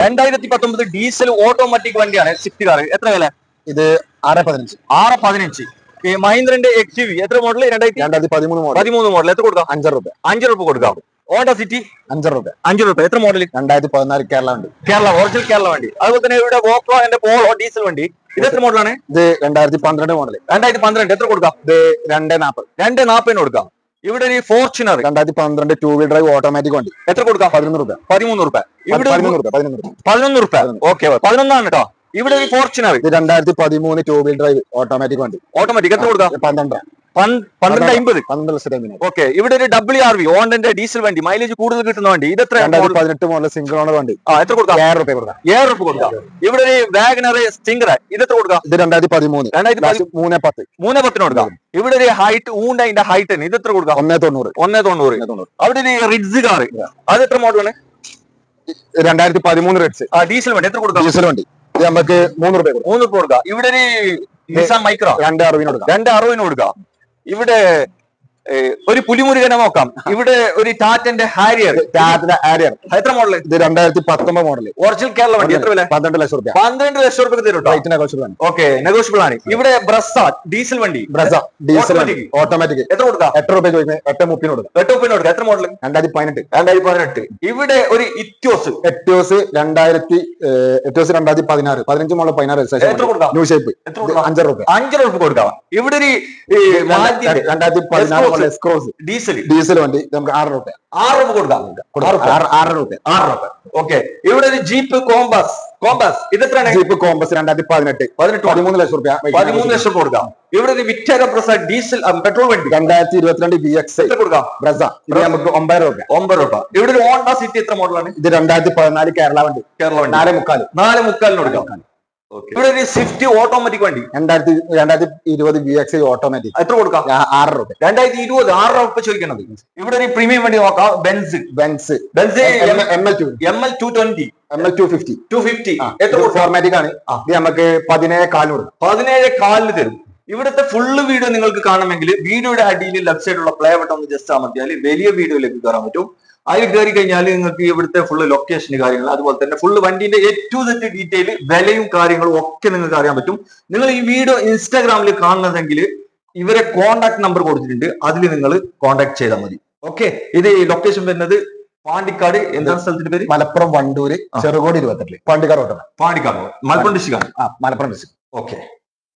2019 diesel automatic വണ്ടിയാണ് Swift car. എത്ര വില? ഇത് 615. 615. മഹീന്ദ്രന്റെ XUV എത്ര മോഡൽ? 2013 മോഡൽ. എത്ര കൊടുക്കാം? 5 രൂപ. 5 രൂപ കൊടുക്കാം. ഹോണ്ട സിറ്റി 5 രൂപ. 5 രൂപ. എത്ര മോഡൽ? 2014 കേരള വണ്ടി. ഒറിജിനൽ കേരള വണ്ടി. അതുപോലെ തന്നെ ഇവിടെ വോക്സ്വാഗന്റെ പോളോ ഡീസൽ വണ്ടി. ഇത് എത്ര മോഡലാണ്? ഇത് 2012 മോഡൽ. 2012. എത്ര കൊടുക്കാം? ഇത് 240. 240 കൊടുക്കാം. ഇവിടെ ഒരു Fortuner 2012 two wheel drive automatic വണ്ടി. എത്ര കൊടുക്കാം? 11 രൂപ. 13 രൂപ. ഇവിടെ 11 രൂപ. ഓക്കെ, 11 ആണ് കേട്ടോ. ഇവിടെ ഒരു ഫോർച്യൂണർ ഇത് 2013 ടൂ വീൽ ഡ്രൈവ് ഓട്ടോമാറ്റിക് വണ്ടി. ഓട്ടോമാറ്റിക്. എത്ര കൊടുക്കാം? 1250. ഓക്കെ. ഇവിടെ ഒരു WRV ഹോണ്ടന്റെ ഡീസൽ വണ്ടി, മൈലേജ് കൂടുതൽ കിട്ടുന്ന വണ്ടി. ഇത് എത്ര? 2018 മോഡൽ സിംഗിൾ ഓണർ വണ്ടി. എത്ര കൊടുക്കാം? 7 രൂപ കൊടുക്കാം. 7 രൂപ കൊടുക്കാം. ഇവിടെ ഒരു വാഗനർ സ്റ്റിംഗർ. ഇത് എത്ര കൊടുക്കാം? ഇത് 2013. 310. 310 കൊടുക്കാം. ഇവിടെ ഒരു ഹൈറ്റ് ഊണ്ടതിന്റെ ഹൈറ്റ്. ഇത് എത്ര കൊടുക്കാം? 190. 190. അവിടെ ഒരു റിഡ്സ് കാർ. അത് എത്ര മോഡലാണ്? 2013 റെഡ്സ് ഡീസൽ വണ്ടി. എത്ര കൊടുക്കാം? ഡീസൽ വണ്ടി. ഇത് നമുക്ക് 3 രൂപ. 3 രൂപ കൊടുക്കാം. ഇവിടെ ഒരു നിസാൻ മൈക്രോ 260 കൊടുക്കാം. 260 കൊടുക്കാം. ഇവിടെ ഒരു പുലിമുരുകനെ നോക്കാം. ഇവിടെ ഒരു ടാറ്റന്റെ ഹാരിയർ. എത്ര മോഡൽ? ഇത് 2019 മോഡൽ. ഒറിജിനൽ കേരള വണ്ടി. എത്ര വില? 12 ലക്ഷം രൂപ. 12 ലക്ഷം രൂപ തരും. ഓക്കെ, നെഗോഷ്യബിൾ ആണ്. ഇവിടെ ബ്രസ ഡീസൽ വണ്ടി. ഡീസൽ വണ്ടി ഓട്ടോമാറ്റിക്. എത്ര കൊടുക്കാം? 8 രൂപ ചോദിക്കുന്നത്. 830 കൊടുക്കാം. 830 കൊടുക്കാം. എത്ര മോഡൽ? 2018. ഇവിടെ ഒരു ഇറ്റോസ് 2016 15 മോഡൽ 16. എത്ര കൊടുക്കാം? New shape. 5 രൂപ. 5 രൂപ കൊടുക്കാം. ഇവിടെ ഒരു 2014 ഡീസൽ വണ്ടി നമുക്ക് 6 രൂപ. 6 രൂപ കൊടുക്കാം. 6 രൂപ. ഓക്കെ. ഇവിടെ ഒരു ജീപ്പ് കോമ്പസ്. ഇത് എത്രയാണ്? ജീപ്പ് കോമ്പസ് 2018 13 ലക്ഷം രൂപ. 13 ലക്ഷം കൊടുക്കാം. ഇവിടെ ഒരു വിക്ടോറിയ ബ്രസ ഡീസൽ പെട്രോൾ വണ്ടി 2022 VX കൊടുക്കാം. ബ്രസ ഇത് നമുക്ക് 9 രൂപ. 9 രൂപ. ഇവിടെ ഒരു ഹോണ്ട സിറ്റി എത്ര മോഡലാണ്? ഇത് 2014 കേരള വണ്ടി. 4.45 കൊടുക്കാം. ഇവിടെ ഒരു സ്വിഫ്റ്റ് ഓട്ടോമാറ്റിക് വണ്ടി 2020 VX ഓട്ടോമാറ്റിക്. എത്ര കൊടുക്കാം? 6 രൂപ. 2020 6 രൂപ ചോദിക്കണത്. ഇവിടെ ഒരു പ്രീമിയം വണ്ടി നോക്കാം. Benz ML 220 ML 250. എത്ര ഫോർമാറ്റിക് ആണ്. ഇത് നമുക്ക് 17.4 കൊടുക്കും. 17.4 തരും. ഇവിടുത്തെ ഫുള്ള് വീഡിയോ നിങ്ങൾക്ക് കാണണമെങ്കിൽ വീഡിയോയുടെ അടിയിൽ ലെഫ്റ്റ് സൈഡിലുള്ള പ്ലേ ബട്ടൺ ഒന്ന് ജസ്റ്റ് അമർത്തിയാൽ വലിയ വീഡിയോയിലേക്ക് കയറാൻ പറ്റും. അതിൽ കയറി കഴിഞ്ഞാൽ നിങ്ങൾക്ക് ഇവിടുത്തെ ഫുള്ള് ലൊക്കേഷൻ കാര്യങ്ങൾ, അതുപോലെ തന്നെ ഫുള്ള് വണ്ടിന്റെ A to Z ഡീറ്റെയിൽ, വിലയും കാര്യങ്ങളും ഒക്കെ നിങ്ങൾക്ക് അറിയാൻ പറ്റും. നിങ്ങൾ ഈ വീഡിയോ ഇൻസ്റ്റാഗ്രാമിൽ കാണുന്നതെങ്കിൽ ഇവരെ കോൺടാക്ട് നമ്പർ കൊടുത്തിട്ടുണ്ട്, അതിൽ നിങ്ങൾ കോൺടാക്ട് ചെയ്താൽ മതി. ഓക്കെ. ഇത് ലൊക്കേഷൻ വരുന്നത് പാണ്ടിക്കാട്. എന്താണ് സ്ഥലത്തിന്റെ പേര്? മലപ്പുറം വണ്ടൂര് ചെറുകോട് 28. പാണ്ടിക്കാട് മലപ്പുറം ഡിസ്ട്രിക്ട് ആണ്. മലപ്പുറം ഡിസ്ട്രിക്ട്. ഓക്കെ.